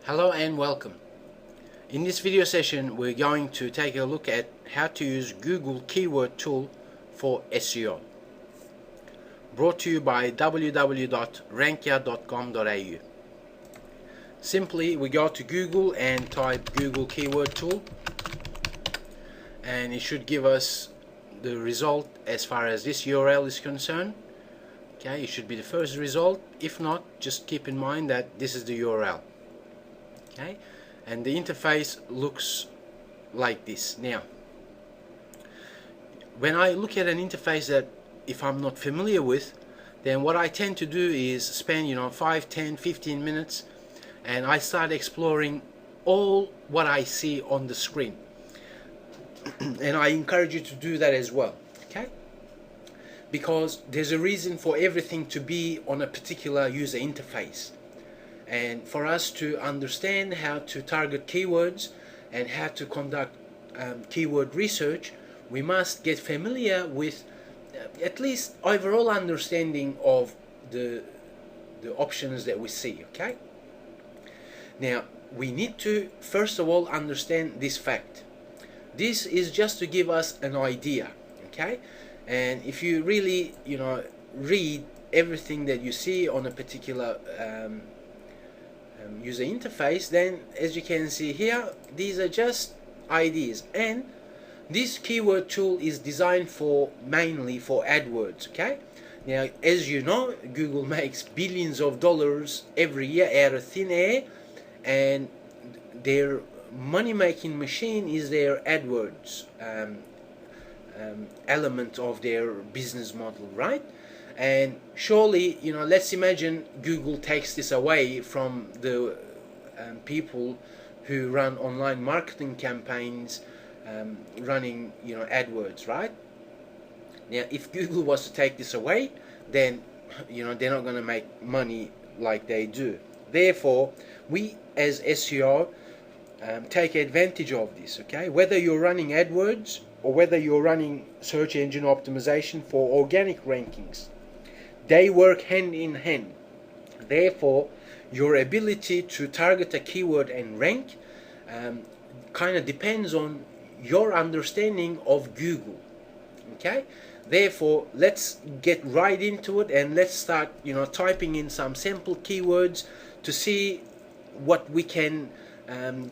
Hello and welcome. In this video session we're going to take a look at how to use Google keyword tool for SEO. Brought to you by www.rankia.com.au. Simply we go to Google and type Google keyword tool, and it should give us the result as far as this URL is concerned. Okay, it should be the first result. If not, just keep in mind that this is the URL. Okay, and the interface looks like this. Now, when I look at an interface that if I'm not familiar with, then what I tend to do is spend 5, 10, 15 minutes and I start exploring all what I see on the screen. And I encourage you to do that as well, okay? Because there's a reason for everything to be on a particular user interface. And for us to understand how to target keywords and how to conduct keyword research, we must get familiar with at least overall understanding of the options that we see, okay? Now, we need to first of all understand this fact. This is just to give us an idea, okay? And if you really, read everything that you see on a particular user interface, then as you can see here, these are just ideas, and this keyword tool is designed mainly for AdWords. Okay, now as you know, Google makes billions of dollars every year out of thin air, and their money-making machine is their AdWords element of their business model, right? And surely, let's imagine Google takes this away from the people who run online marketing campaigns, running, AdWords, right? Now, if Google was to take this away, then, they're not going to make money like they do. Therefore, we as SEO take advantage of this, okay? Whether you're running AdWords or whether you're running search engine optimization for organic rankings, they work hand in hand. Therefore, your ability to target a keyword and rank kind of depends on your understanding of Google. Okay? Therefore, let's get right into it and let's start, typing in some simple keywords to see what we can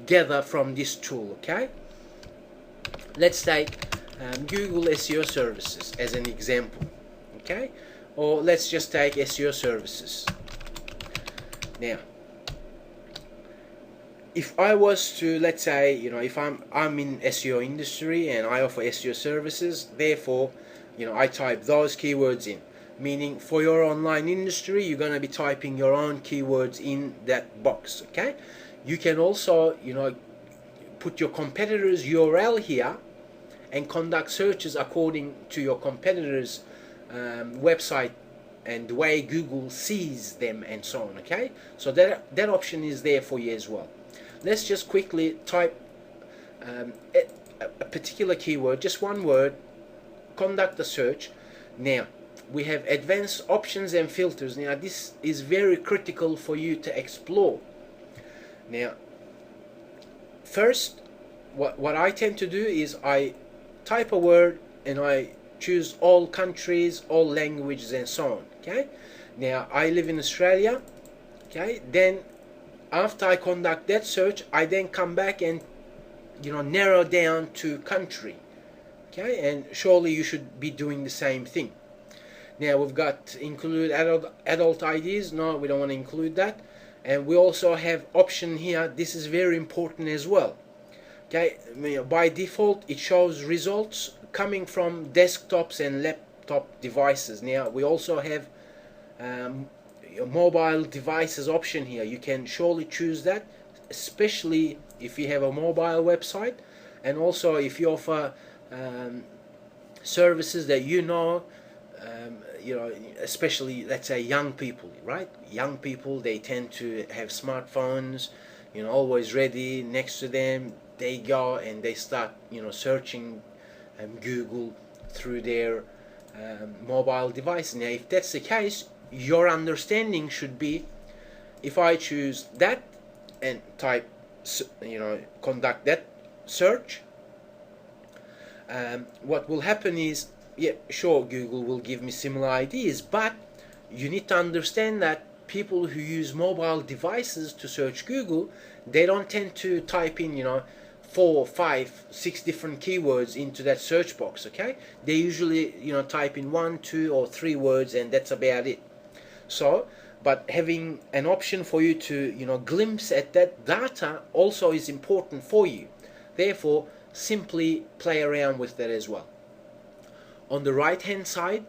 gather from this tool. Okay? Let's take Google SEO services as an example. Okay? Or let's just take SEO services. Now, if I was to, let's say, if I'm in SEO industry and I offer SEO services, therefore, I type those keywords in. Meaning, for your online industry, you're going to be typing your own keywords in that box. Okay? You can also, put your competitor's URL here and conduct searches according to your competitor's website and the way Google sees them and so on. Okay, so that option is there for you as well. Let's just quickly type a particular keyword, just one word, conduct the search. Now we have advanced options and filters. Now this is very critical for you to explore. Now first, what I tend to do is I type a word and I choose all countries, all languages, and so on. Okay, now I live in Australia. Okay, then after I conduct that search, I then come back and narrow down to country. Okay, and surely you should be doing the same thing. Now we've got include adult IDs. No, we don't want to include that. And we also have option here. This is very important as well. Okay, by default it shows results coming from desktops and laptop devices. Now we also have a mobile devices option here. You can surely choose that, especially if you have a mobile website, and also if you offer services that especially, let's say, young people, right? Young people, they tend to have smartphones, always ready next to them. They go and they start, searching Google through their mobile device. Now, if that's the case, your understanding should be, if I choose that and type, conduct that search, what will happen is, yeah, sure, Google will give me similar ideas, but you need to understand that people who use mobile devices to search Google, they don't tend to type in, 4, 5, 6 different keywords into that search box, okay? They usually, type in 1, 2, or 3 words, and that's about it. So, but having an option for you to, glimpse at that data also is important for you. Therefore, simply play around with that as well. On the right hand side,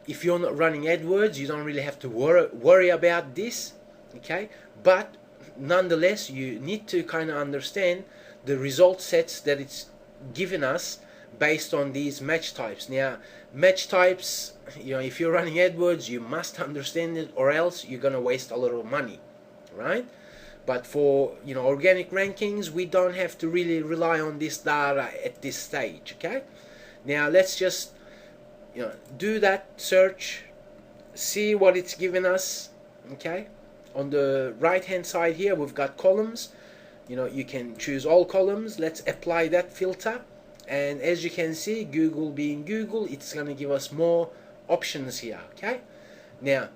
if you're not running AdWords, you don't really have to worry about this, okay? But nonetheless, you need to kind of understand the result sets that it's given us based on these match types. Now, match types, if you're running AdWords, you must understand it, or else you're going to waste a lot of money, right? But for organic rankings, we don't have to really rely on this data at this stage, okay? Now let's just do that search, see what it's given us, okay? On the right hand side here, we've got columns. You can choose all columns. Let's apply that filter, and as you can see, Google being Google, it's going to give us more options here, okay? Now,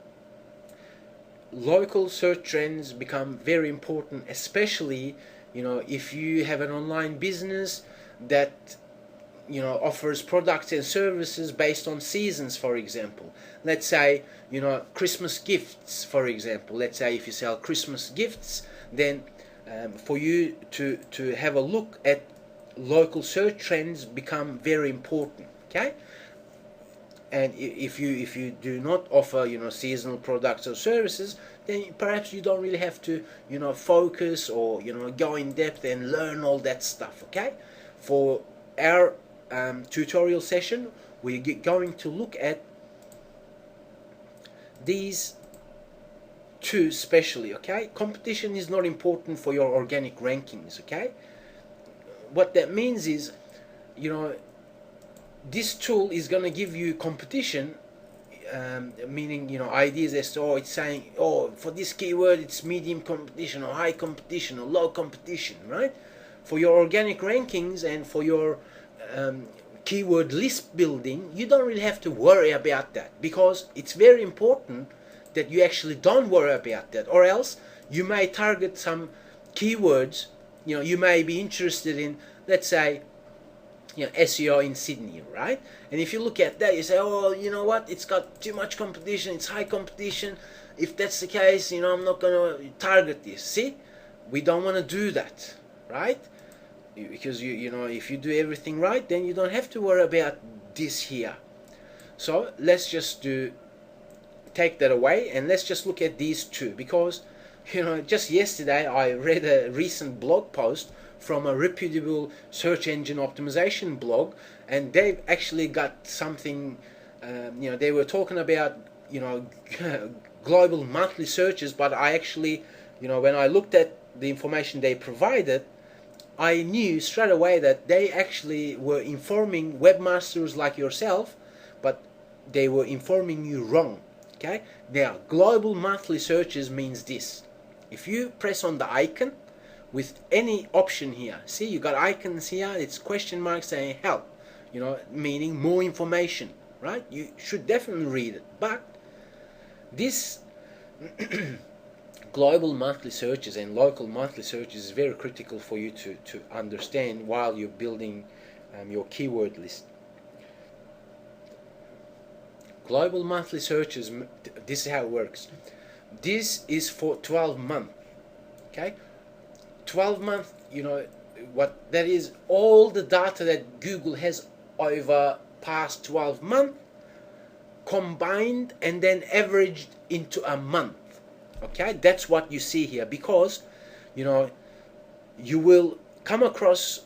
local search trends become very important, especially if you have an online business that offers products and services based on seasons, for example. Let's say Christmas gifts, for example. Let's say if you sell Christmas gifts, then for you to have a look at local search trends become very important, okay? And if you do not offer seasonal products or services, then perhaps you don't really have to focus or go in depth and learn all that stuff, okay? For our tutorial session, we're going to look at these two specially, okay? Competition is not important for your organic rankings, okay? What that means is, this tool is going to give you competition, meaning ideas as to, it's saying, for this keyword it's medium competition or high competition or low competition, right? For your organic rankings and for your keyword list building, you don't really have to worry about that, because it's very important that you actually don't worry about that, or else you may target some keywords. You may be interested in, let's say, SEO in Sydney, right? And if you look at that, you say, oh, you know what, it's got too much competition, it's high competition. If that's the case, I'm not going to target this. See, we don't want to do that, right? Because if you do everything right, then you don't have to worry about this here. So let's just take that away, and let's just look at these two, because just yesterday I read a recent blog post from a reputable search engine optimization blog, and they've actually got something, they were talking about global monthly searches, but I actually, when I looked at the information they provided, I knew straight away that they actually were informing webmasters like yourself, but they were informing you wrong, okay? Now, global monthly searches means this. If you press on the icon with any option here, see, you got icons here, it's question mark saying help, meaning more information, right? You should definitely read it. But this global monthly searches and local monthly searches is very critical for you to understand while you're building your keyword list. Global monthly searches, this is how it works. This is for 12 months, okay? 12 months, what that is, all the data that Google has over past 12 months combined and then averaged into a month, okay? That's what you see here, because you will come across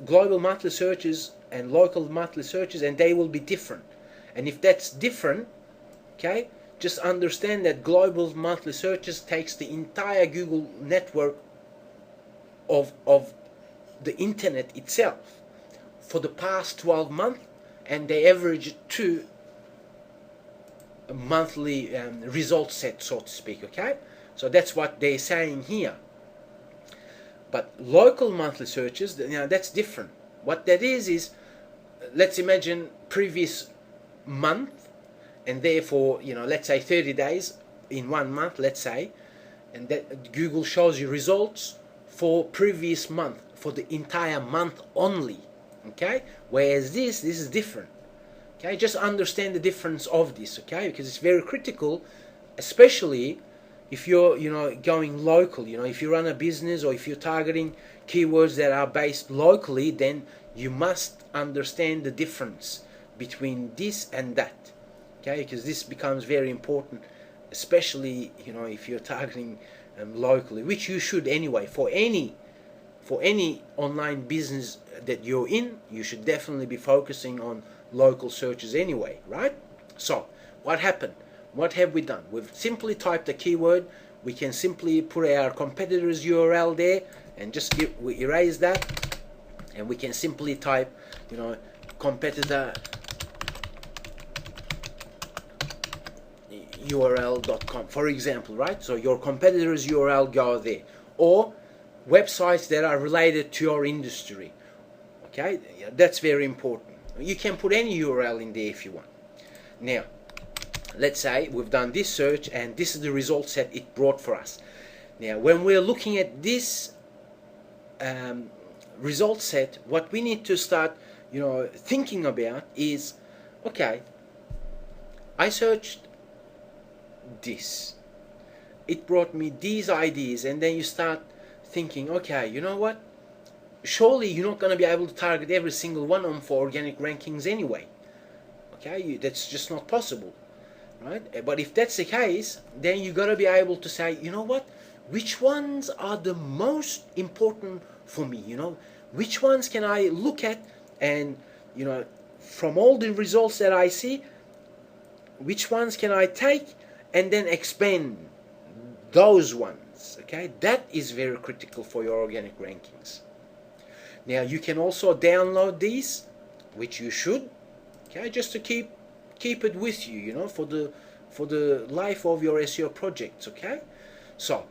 global monthly searches and local monthly searches, and they will be different. And if that's different, okay, just understand that global monthly searches takes the entire Google network of the internet itself for the past 12 months, and they average it to monthly result set, so to speak. Okay, so that's what they're saying here. But local monthly searches, that's different. What that is let's imagine previous month, and therefore, let's say 30 days in 1 month, let's say, and that Google shows you results for previous month, for the entire month only. Okay, whereas this is different. Okay, just understand the difference of this. Okay, because it's very critical, especially if you're going local. If you run a business, or if you're targeting keywords that are based locally, then you must understand the difference between this and that. Okay, because this becomes very important, especially if you're targeting locally, which you should anyway. For any online business that you're in, you should definitely be focusing on local searches anyway, right? So what happened? What have we done? We've simply typed a keyword. We can simply put our competitor's URL there and we erase that, and we can simply type competitor url.com, for example, right? So your competitor's URL, go there, or websites that are related to your industry. Okay, that's very important. You can put any URL in there if you want. Now, let's say we've done this search and this is the result set it brought for us. Now, when we're looking at this result set, what we need to start thinking about is, okay, I searched this, it brought me these ideas, and then you start thinking, okay, you know what, surely you're not going to be able to target every single one of them for organic rankings anyway. Okay, that's just not possible, right? But if that's the case, then you got to be able to say, you know what, which ones are the most important for me? Which ones can I look at, and from all the results that I see, which ones can I take and then expand those ones? Okay, that is very critical for your organic rankings. Now, you can also download these, which you should, okay, just to keep it with you, for the life of your SEO projects. Okay, so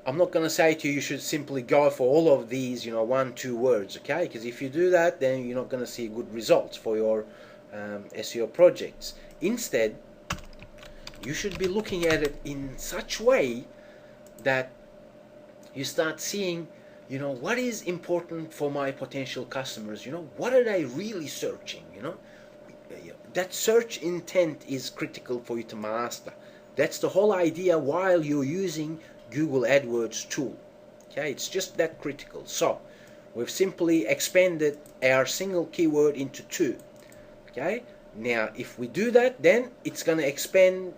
I'm not going to say to you you should simply go for all of these 1-2 words, okay, because if you do that, then you're not going to see good results for your SEO projects. Instead, you should be looking at it in such way that you start seeing what is important for my potential customers. What are they really searching? That search intent is critical for you to master. That's the whole idea while you're using Google AdWords tool. Okay, it's just that critical. So we've simply expanded our single keyword into 2. Okay, now if we do that, then it's going to expand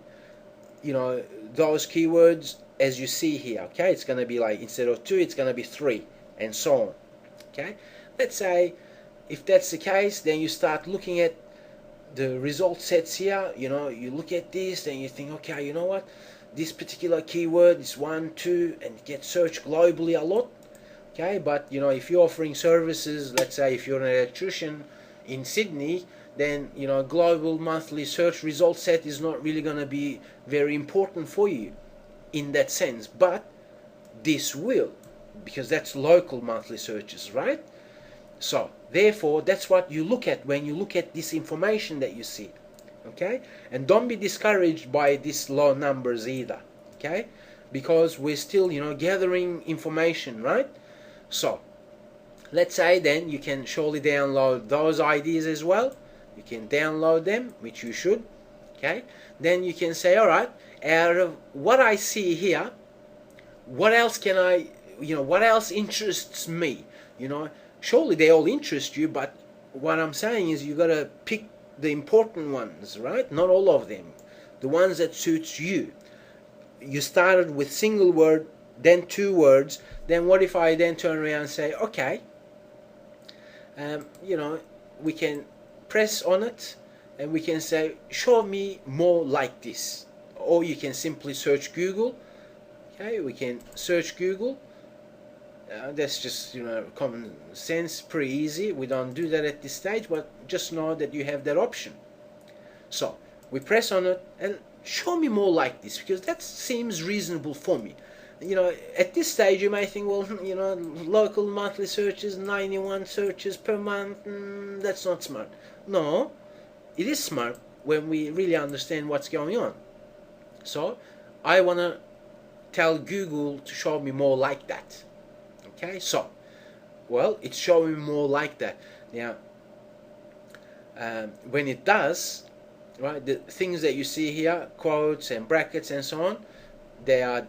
those keywords as you see here. Okay, it's going to be like, instead of 2, it's going to be 3, and so on. Okay, let's say if that's the case, then you start looking at the result sets here. You look at this, then you think, okay, you know what, this particular keyword is 1, 2, and it gets searched globally a lot. Okay, but if you're offering services, let's say if you're an electrician in Sydney, then global monthly search result set is not really going to be very important for you in that sense. But this will, because that's local monthly searches, right? So therefore, that's what you look at when you look at this information that you see. Okay, and don't be discouraged by these low numbers either. Okay, because we're still gathering information, right? So let's say then you can surely download those ideas as well. You can download them, which you should. Okay, then you can say, all right, out of what I see here, what else can I, what else interests me? Surely they all interest you, but what I'm saying is you got to pick the important ones, right? Not all of them. The ones that suits you. You started with single word, then 2 words. Then what if I then turn around and say, okay, we can press on it and we can say, show me more like this. Or you can simply search Google. Okay, we can search Google. That's just common sense, pretty easy. We don't do that at this stage, but just know that you have that option. So We press on it and show me more like this, because that seems reasonable for me. At this stage you may think, well, local monthly searches, 91 searches per month, that's not smart. No, it is smart when we really understand what's going on. So I want to tell Google to show me more like that. Okay, so, well, it's showing me more like that. Now, when it does, right, the things that you see here, quotes and brackets and so on, they are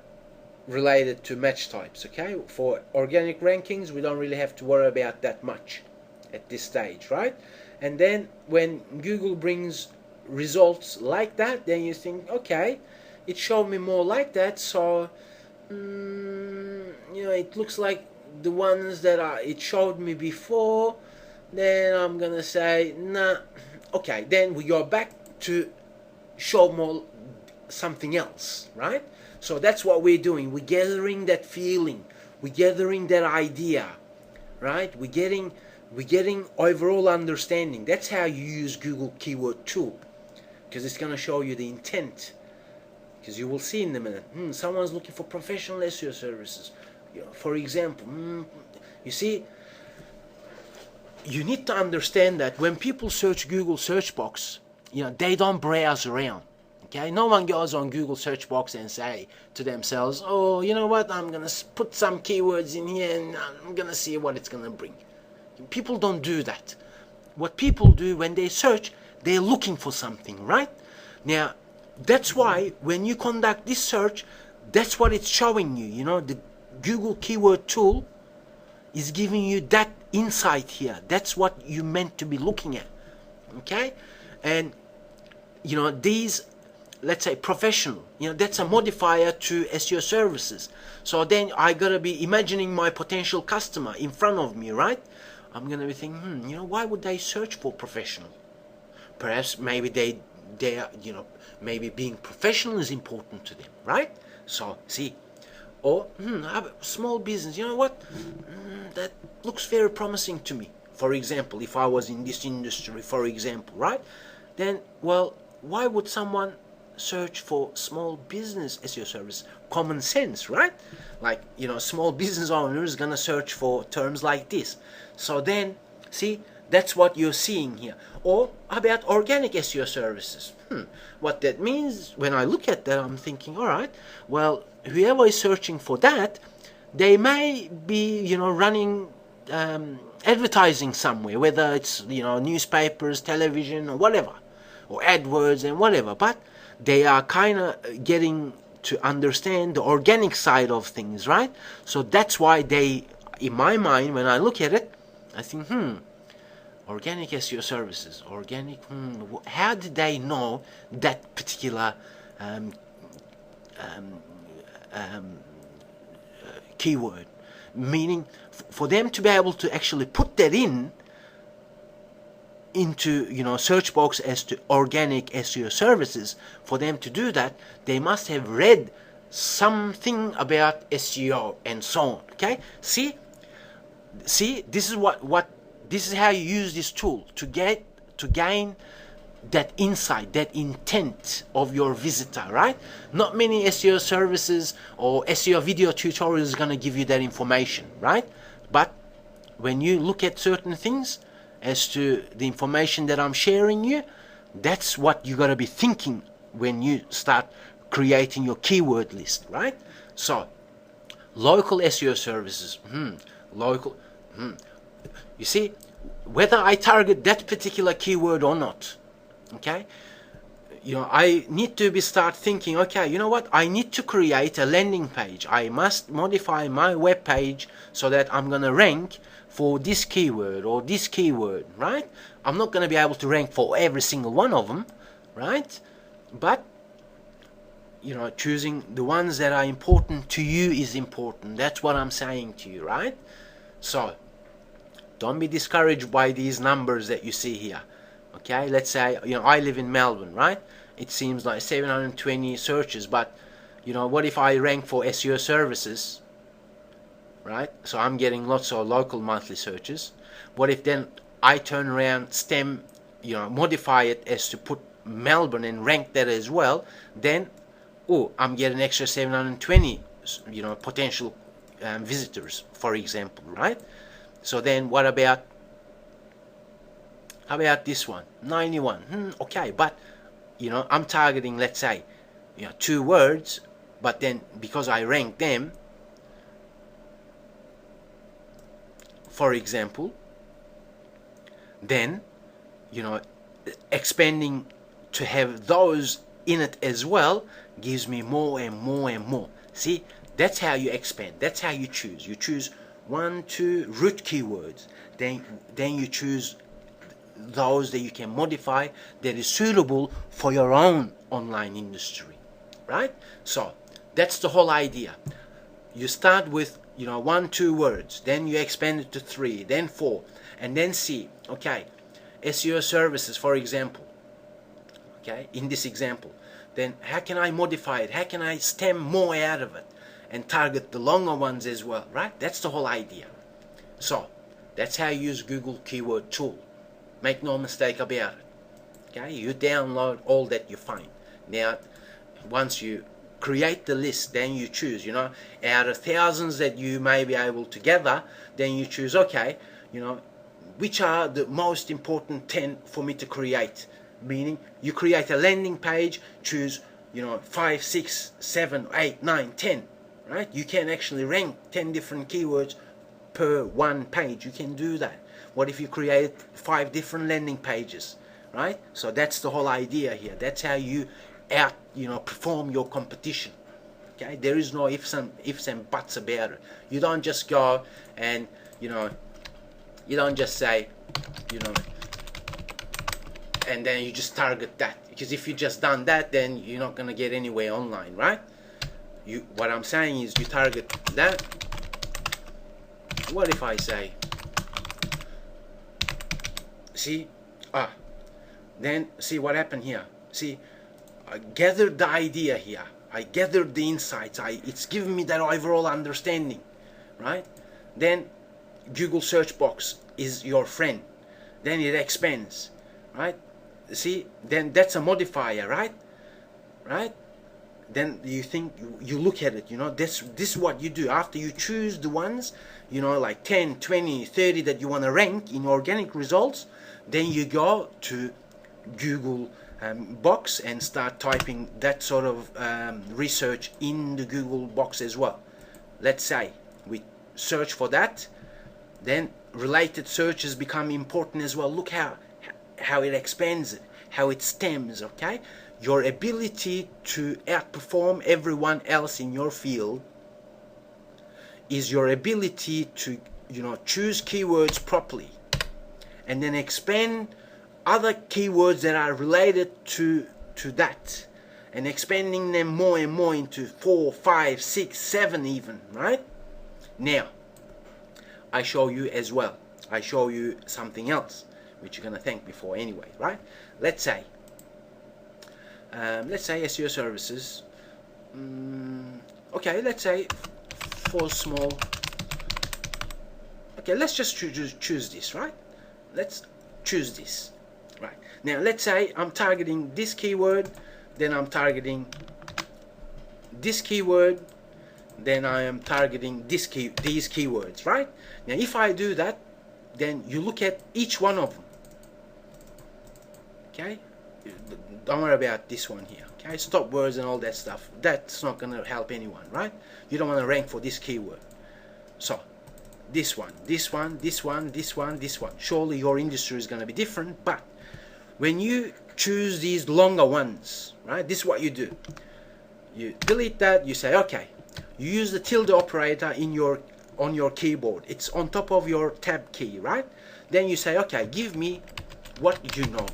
related to match types. Okay, for organic rankings we don't really have to worry about that much at this stage, right? And then when Google brings results like that, then you think, okay, it showed me more like that, so it looks like the ones that it showed me before. Then I'm gonna say, nah. Okay, then we go back to show more something else, right? So that's what we're doing. We're gathering that feeling, we're gathering that idea, right? We're getting overall understanding. That's how you use Google Keyword Tool, because it's gonna show you the intent. Because you will see in a minute, someone's looking for professional SEO services. For example, you see, you need to understand that when people search Google search box, they don't browse around. Okay, no one goes on Google search box and say to themselves, oh, you know what, I'm gonna put some keywords in here and I'm gonna see what it's gonna bring. People don't do that. What people do when they search, they're looking for something, right? Now, that's why when you conduct this search, that's what it's showing you. The Google Keyword Tool is giving you that insight here. That's what you meant to be looking at. Okay? And these, let's say professional, that's a modifier to SEO services. So then I gotta be imagining my potential customer in front of me, right? I'm gonna be thinking, why would they search for professional? Perhaps maybe they are, maybe being professional is important to them, right? So see, or I have a small business. You know what? That looks very promising to me. For example, if I was in this industry, for example, right? Then, well, why would someone search for small business SEO service? Common sense, right? Like, small business owner is gonna search for terms like this. So then, see, that's what you're seeing here. Or about organic SEO services. What that means, when I look at that, I'm thinking, all right, well, whoever is searching for that, they may be, running advertising somewhere, whether it's, newspapers, television, or whatever, or AdWords and whatever. But they are kind of getting to understand the organic side of things, right? So that's why they, in my mind, when I look at it, I think, organic SEO services, organic, how did they know that particular keyword? Meaning, for them to be able to actually put that into search box as to organic SEO services, for them to do that, they must have read something about SEO and so on. Okay, see, this is what this is how you use this tool to gain that insight, that intent of your visitor, right? Not many SEO services or SEO video tutorials are going to give you that information, right? But when you look at certain things as to the information that I'm sharing you, that's what you got to be thinking when you start creating your keyword list, right? So, local SEO services, you see, whether I target that particular keyword or not, okay, I need to start thinking, okay, you know what, I need to create a landing page. I must modify my web page so that I'm going to rank for this keyword or this keyword, right? I'm not going to be able to rank for every single one of them, right? But, choosing the ones that are important to you is important. That's what I'm saying to you, right? So, don't be discouraged by these numbers that you see here. Okay, let's say, I live in Melbourne, right? It seems like 720 searches, but, what if I rank for SEO services, right? So I'm getting lots of local monthly searches. What if then I turn around, modify it as to put Melbourne and rank that as well, then I'm getting extra 720 potential visitors, for example, right? So then what about, how about this one, 91? Okay, but I'm targeting, let's say, 2 words, but then because I rank them, for example, then expanding to have those in it as well gives me more and more and more. See, that's how you expand. That's how you choose. You choose 1, 2 root keywords. Then you choose those that you can modify that is suitable for your own online industry, right? So that's the whole idea. You start with 1, 2 words, then you expand it to 3, then 4, and then see, okay, SEO services, for example, okay, in this example, then how can I modify it? How can I stem more out of it and target the longer ones as well, right? That's the whole idea. So that's how you use Google Keyword Tool. Make no mistake about it. Okay, you download all that you find. Now, once you create the list, then you choose, out of thousands that you may be able to gather, then you choose, okay, which are the most important 10 for me to create. Meaning, you create a landing page, choose, 5, 6, 7, 8, 9, 10, right? You can actually rank 10 different keywords per one page. You can do that. What if you create 5 different landing pages, right? So that's the whole idea here. That's how you perform your competition. Okay, there is no ifs and buts about it. You don't just go and you don't just say and then you just target that, because if you just done that, then you're not gonna get anywhere online, right? What I'm saying is you target that. What if I say, see, then see what happened here. See, I gathered the idea here. I gathered the insights. It's given me that overall understanding, right? Then Google search box is your friend. Then it expands, right? See, then that's a modifier, right? Right? Then you look at it, this is what you do. After you choose the ones, like 10, 20, 30 that you want to rank in organic results, then you go to Google box and start typing that sort of research in the Google box as well. Let's say we search for that, then related searches become important as well. Look how it expands it, how it stems, okay? Your ability to outperform everyone else in your field is your ability to choose keywords properly and then expand other keywords that are related to that, and expanding them more and more into 4, 5, 6, 7 even, right? Now I show you as well. I show you something else which you're gonna thank me for anyway, right? Let's say SEO services. Okay, let's say for small. Okay, let's just choose this, right? Let's choose this, right? Now let's say I'm targeting this keyword, then I'm targeting this keyword, then I am targeting these keywords, right? Now if I do that, then you look at each one of them. Okay, don't worry about this one here. Okay, stop words and all that stuff. That's not going to help anyone, right? You don't want to rank for this keyword. So this one, this one, this one, this one, this one. Surely your industry is going to be different, but when you choose these longer ones, right, this is what you do. You delete that. You say, okay, you use the tilde operator on your keyboard. It's on top of your tab key, right? Then you say, okay, give me what you know,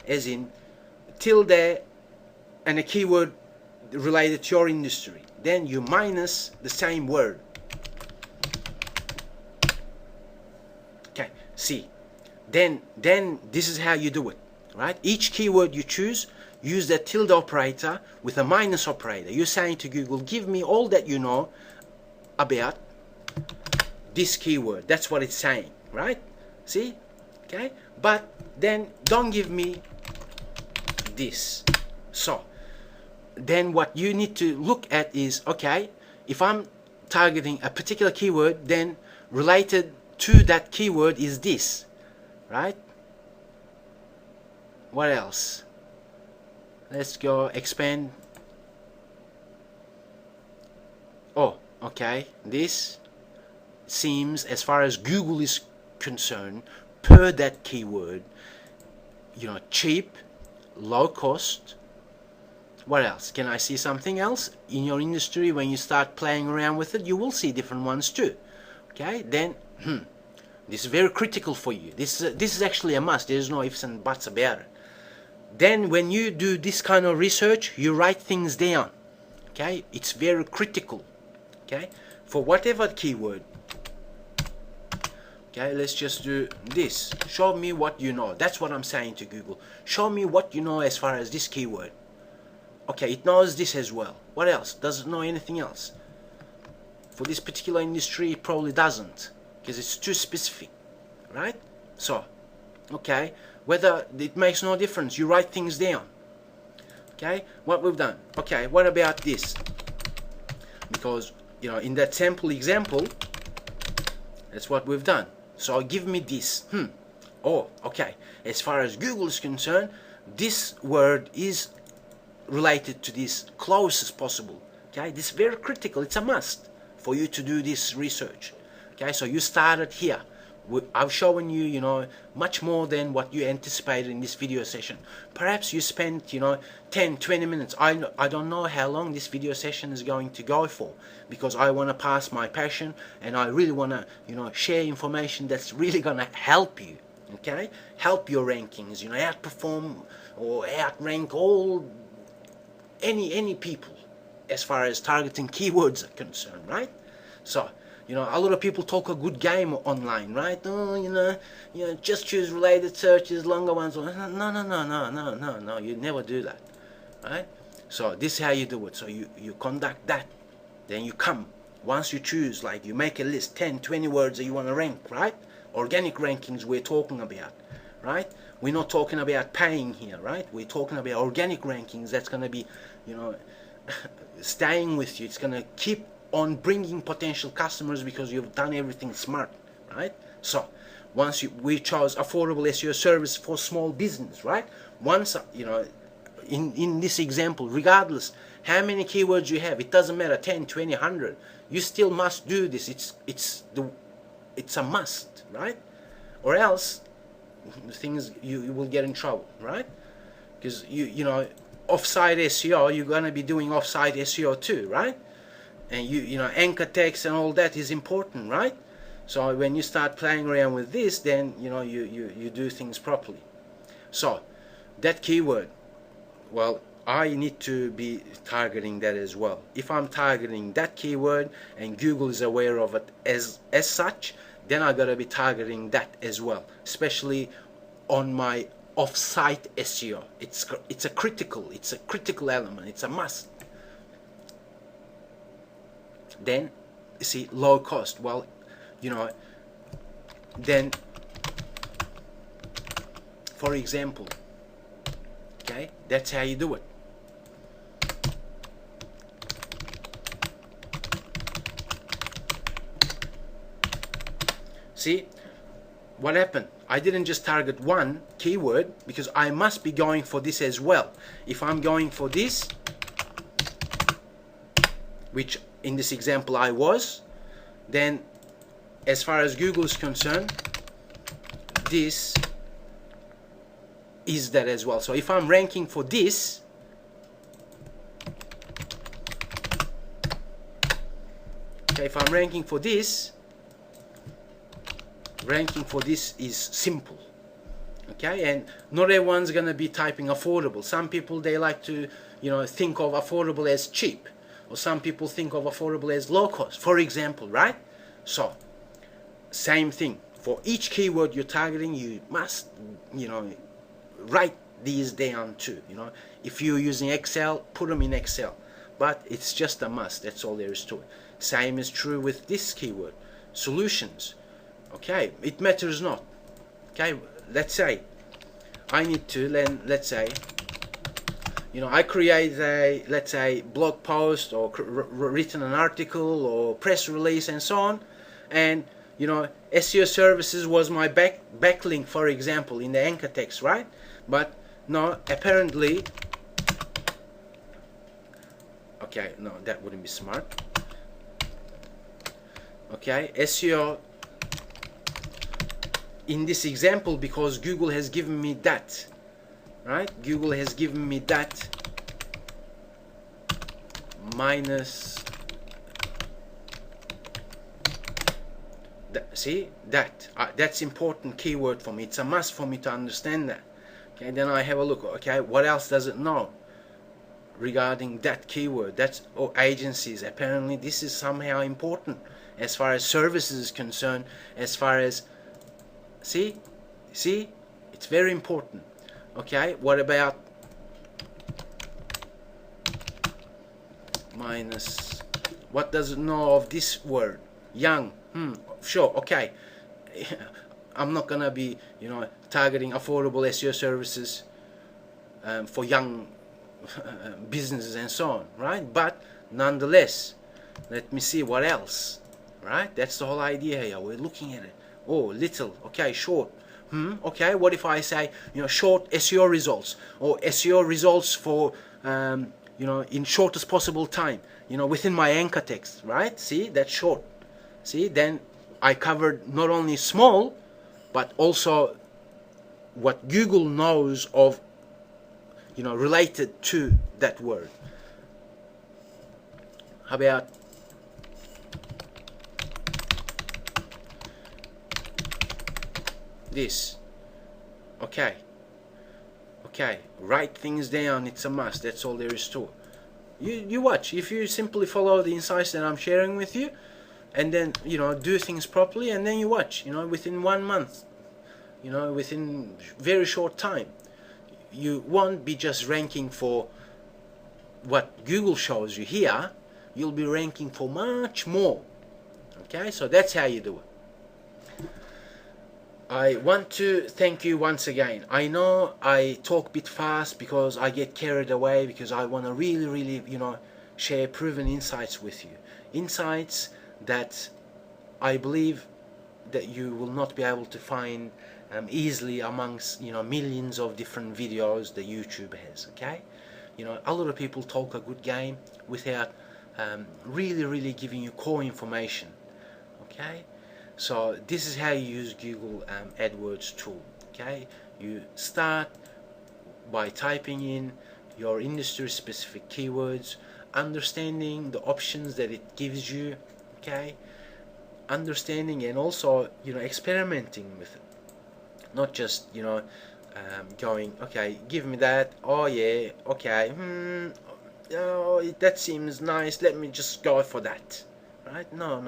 as in tilde and a keyword related to your industry. Then you minus the same word. Okay, see, then this is how you do it, right? Each keyword you choose, use the tilde operator with a minus operator. You're saying to Google, give me all that you know about this keyword. That's what it's saying, right? See? Okay, but then don't give me this. So then what you need to look at is, okay, if I'm targeting a particular keyword, then related to that keyword is this, right? What else? Let's go expand. Oh, okay, this seems, as far as Google is concerned, per that keyword, you know, cheap, low cost. What else? Can I see something else in your industry? When you start playing around with it, you will see different ones too. Okay, then this is very critical for you. This is actually a must. There is no ifs and buts about it. Then when you do this kind of research, you write things down. Okay, it's very critical. Okay, for whatever keyword. Okay, let's just do this. Show me what you know. That's what I'm saying to Google. Show me what you know as far as this keyword. Okay, it knows this as well. What else? Does it know anything else? For this particular industry, it probably doesn't, because it's too specific, right? So, okay, whether it makes no difference, you write things down. Okay, what we've done. Okay, what about this? Because, you know, in that sample example, that's what we've done. So give me this. Oh, okay. As far as Google is concerned, this word is related to this close as possible. Okay, this is very critical. It's a must for you to do this research. Okay, so you started here. I've shown you, you know, much more than what you anticipated in this video session. Perhaps you spent, you know, 10-20 minutes. I don't know how long this video session is going to go for, because I want to pass my passion, and I really want to, you know, share information that's really going to help you. Okay, help your rankings, you know, outperform or outrank all any people as far as targeting keywords are concerned, right? So, you know, a lot of people talk a good game online, right? Oh, you know, just choose related searches, longer ones. No, you never do that, right? So this is how you do it. So you conduct that, then you come. Once you choose, like you make a list, 10-20 words that you want to rank, right? Organic rankings we're talking about, right? We're not talking about paying here, right? We're talking about organic rankings. That's going to be, you know, staying with you. It's going to keep on bringing potential customers because you've done everything smart, right? So once we chose affordable SEO service for small business, right? Once, you know, in this example, regardless how many keywords you have, it doesn't matter, 10, 20, 100, you still must do this. It's a must, right? Or else things you will get in trouble, right? Because you know, offsite SEO, you're gonna be doing offsite SEO too, right? And you know, anchor text and all that is important, right? So when you start playing around with this, then you know you do things properly. So that keyword, well, I need to be targeting that as well. If I'm targeting that keyword and Google is aware of it as such, then I gotta be targeting that as well, especially on my off-site SEO. It's a critical element. It's a must. Then you see, low cost. Well, you know, then for example, okay, that's how you do it. See what happened? I didn't just target one keyword, because I must be going for this as well. If I'm going for this, which in this example I was, then as far as Google is concerned, this is that as well. So if I'm ranking for this, okay, if I'm ranking for this is simple. Okay, and not everyone's gonna be typing affordable. Some people, they like to, you know, think of affordable as cheap, or some people think of affordable as low cost, for example, right? So same thing, for each keyword you're targeting, you must, you know, write these down too. You know, if you're using Excel, put them in Excel, but it's just a must. That's all there is to it. Same is true with this keyword, solutions. Okay, it matters not. Okay, let's say I need to, let's say I create a, let's say, blog post, or written an article or press release and so on, and SEO services was my backlink, for example, in the anchor text, right? But no, apparently, okay, no, that wouldn't be smart. Okay, SEO in this example, because Google has given me that, right? Google has given me that minus that, see that that's important keyword for me. It's a must for me to understand that. Okay, then I have a look. Okay, what else does it know regarding that keyword? That's agencies. Apparently this is somehow important as far as services is concerned, as far as see it's very important. Okay, what about minus, what does it know of this word? Young. Sure, okay. I'm not gonna be targeting affordable SEO services for young businesses and so on, right? But nonetheless, let me see what else, right? That's the whole idea here. We're looking at it. Oh, little, okay, short. Okay, what if I say short SEO results, or SEO results for in shortest possible time, within my anchor text, right? See, that's short. See, then I covered not only small, but also what Google knows of, related to that word. How about this? Okay, write things down. It's a must. That's all there is to it. You watch. If you simply follow the insights that I'm sharing with you, and then do things properly, and then you watch, within 1 month, within very short time, you won't be just ranking for what Google shows you here. You'll be ranking for much more. Okay, so that's how you do it. I want to thank you once again. I know I talk a bit fast because I get carried away, because I want to really share proven insights with you. Insights that I believe that you will not be able to find easily amongst millions of different videos that YouTube has. Okay, a lot of people talk a good game without really giving you core information. Okay, so this is how you use Google AdWords tool. Okay, you start by typing in your industry specific keywords, understanding the options that it gives you. Okay, understanding and also experimenting with it, not just going, okay, give me that, oh yeah, okay, oh, that seems nice, let me just go for that, right? No.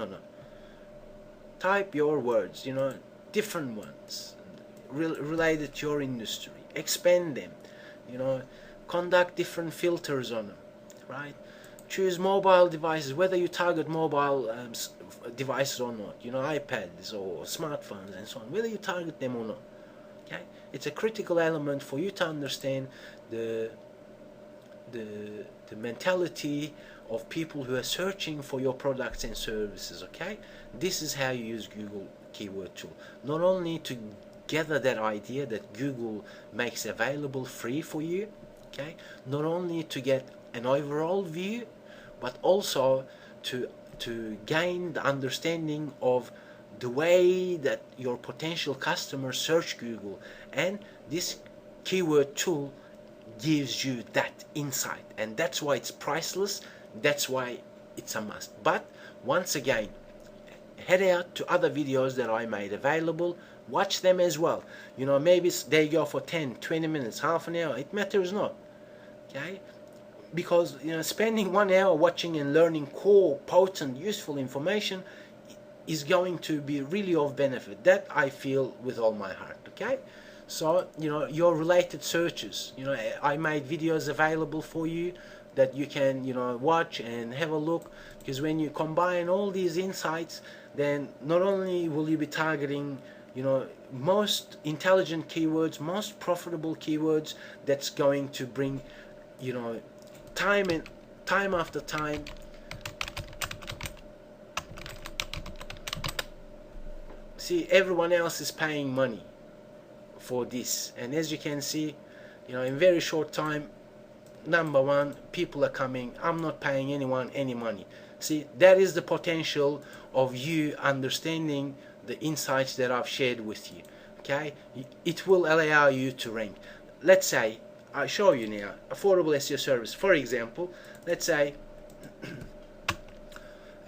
Type your words, different ones related to your industry, expand them, conduct different filters on them, right? Choose mobile devices, whether you target mobile devices or not, iPads or smartphones and so on, whether you target them or not. Okay, it's a critical element for you to understand the mentality of people who are searching for your products and services. Okay, this is how you use Google keyword tool, not only to gather that idea that Google makes available free for you, okay, not only to get an overall view, but also to gain the understanding of the way that your potential customers search Google. And this keyword tool gives you that insight, and that's why it's priceless, that's why it's a must. But once again, head out to other videos that I made available, watch them as well. Maybe they go for 10, 20 minutes, half an hour, it matters not. Okay, because spending 1 hour watching and learning core, potent, useful information is going to be really of benefit. That I feel with all my heart. Okay, so your related searches, I made videos available for you that you can watch and have a look, because when you combine all these insights, then not only will you be targeting most intelligent keywords, most profitable keywords, that's going to bring you know, time after time, see, everyone else is paying money for this, and as you can see, in very short time, number one, people are coming. I'm not paying anyone any money. See, that is the potential of you understanding the insights that I've shared with you. Okay, it will allow you to rank. Let's say I show you now affordable SEO service. For example, let's say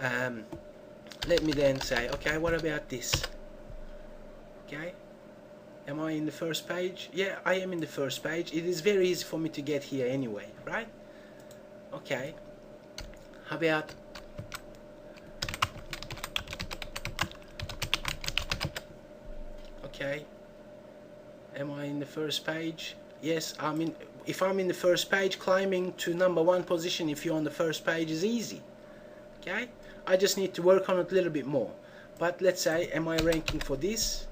let me then say, okay, what about this? Okay, am I in the first page? Yeah, I am in the first page. It is very easy for me to get here anyway, right? Okay, how about okay, am I in the first page? Yes, I'm in. If I'm in the first page, climbing to number one position if you're on the first page is easy. Okay, I just need to work on it a little bit more. But let's say, am I ranking for this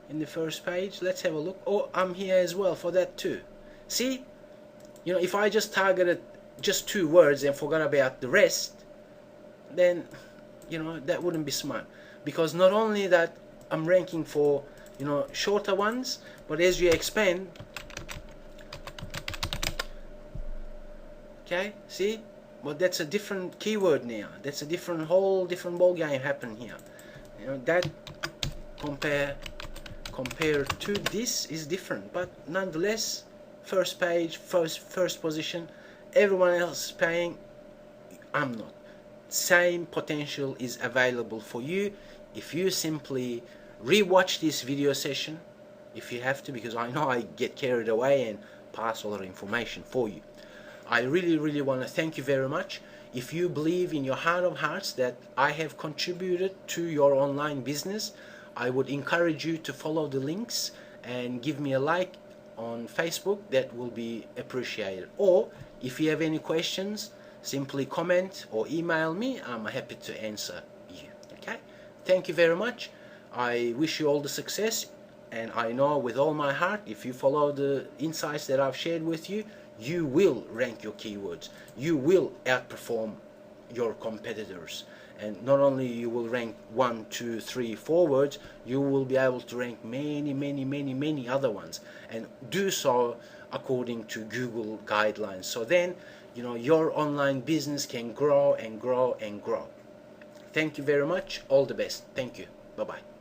in the first page? Let's have a look. Oh, I'm here as well for that too. See, if I just targeted just 2 words and forgot about the rest, then that wouldn't be smart, because not only that I'm ranking for shorter ones, but as you expand, okay, see, but that's a different keyword now. That's a whole different ball game happen here. That compared to this is different, but nonetheless, first page, first position, everyone else is paying, I'm not. Same potential is available for you if you simply rewatch this video session, if you have to, because I know I get carried away and pass a lot of information for you. I really want to thank you very much. If you believe in your heart of hearts that I have contributed to your online business, I would encourage you to follow the links and give me a like on Facebook. That will be appreciated. Or if you have any questions, simply comment or email me. I'm happy to answer you. Okay? Thank you very much. I wish you all the success, and I know with all my heart, if you follow the insights that I've shared with you, you will rank your keywords. You will outperform your competitors, and not only you will rank 1, 2, 3, 4 words, you will be able to rank many other ones, and do so according to Google guidelines. So then your online business can grow and grow and grow. Thank you very much. All the best. Thank you. Bye bye.